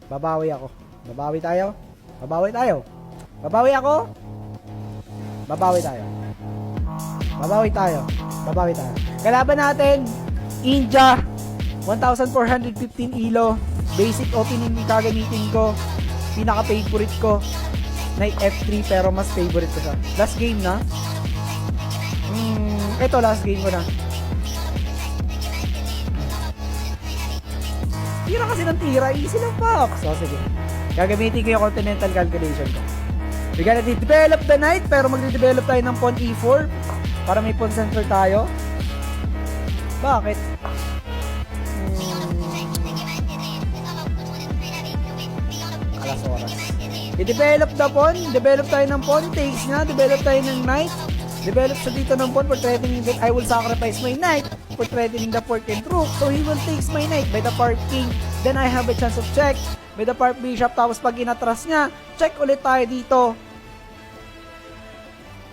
Babawi ako. Babawi tayo. Babawi tayo. Babawi ako. Babawi tayo. Babawi tayo. Babawi tayo. Kalaban natin, India, 1,415 elo. Basic opening yung kagamitin ko. Pinaka-favorite ko. Knight F3 pero mas favorite ko siya. Last game na. Ito last game ko na. Tira kasi ng tira. Easy lang, Fox. So, sige. Gagamitin ko yung continental calculation ko. We're gonna develop the knight, pero magde-develop tayo ng pawn E4 para may pawn center tayo. Bakit? Alas oras. I-develop the pawn, develop tayo ng pawn, takes nga, develop tayo ng knight, develop siya dito ng pawn for threatening that I will sacrifice my knight for threatening the fork and rook. So he will takes my knight by the part king. Then I have a chance of check by the part bishop. Tapos pag inatras niya, check ulit tayo dito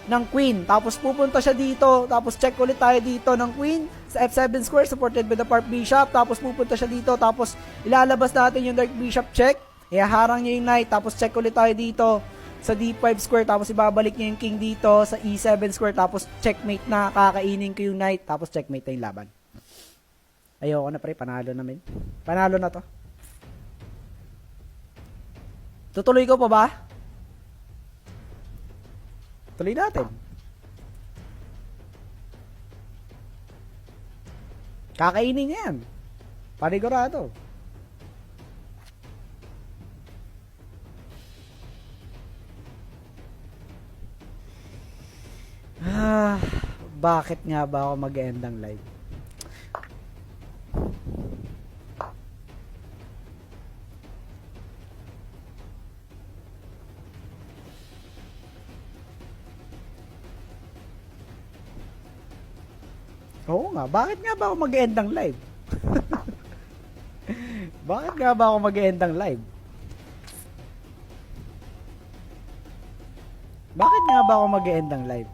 ng queen. Tapos pupunta siya dito. Tapos check ulit tayo dito ng queen sa F7 square supported by the part bishop. Tapos pupunta siya dito. Tapos ilalabas natin yung dark bishop check. Ihaharang niya yung knight. Tapos check ulit tayo dito sa D5 square. Tapos ibabalik niya yung king dito sa E7 square. Tapos checkmate na. Kakainin ko yung knight. Tapos checkmate na yung laban. Ayoko na pre. Panalo namin. Panalo na to. Tutuloy ko pa ba? Tuloy natin. Kakainin niya yan. Panigurado. Bakit nga ba ako mag-end ang live? Oo nga, bakit nga ba ako mag-end ang live? Bakit nga ba ako mag-end ang live? Bakit nga ba ako mag-end ang live?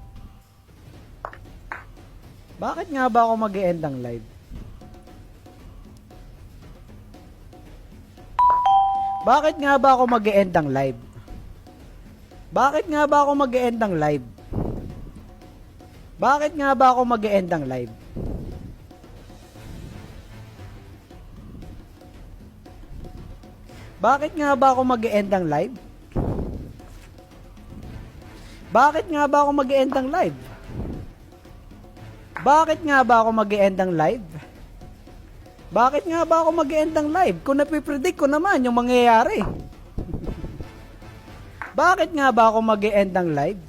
Bakit nga ba ako mag-end ang live? Bakit nga ba ako mag-end ang live? Bakit nga ba ako mag-end ang live? Bakit nga ba ako mag-end ang live? Bakit nga ba ako mag-end ang live? Bakit nga ba ako mag-end ang live? Bakit nga ba ako mag-end ang live? Bakit nga ba ako mag-end ang live? Kung napipredict ko naman yung mangyayari. Bakit nga ba ako mag-end ang live?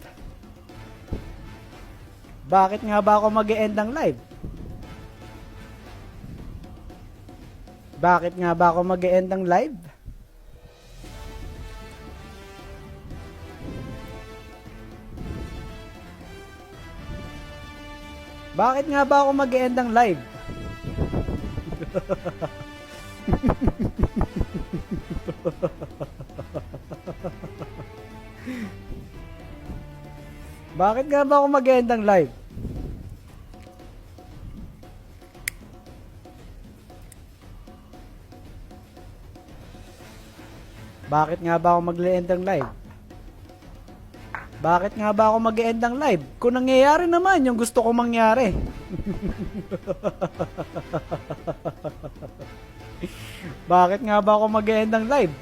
Bakit nga ba ako mag-end ang live? Bakit nga ba ako mag-end ang live? Bakit nga ba ako mag-end ang live? Bakit nga ba ako mag-end ang live? Bakit nga ba ako mag-end ang live? Bakit nga ba ako mag-end ang live? Kung nangyayari naman yung gusto ko mangyari. Bakit nga ba ako mag-end ang live?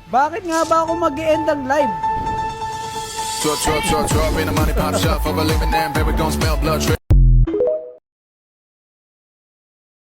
Bakit nga ba ako mag-end ang live? Drop, in the money pop shop for a living and baby gon' smell blood.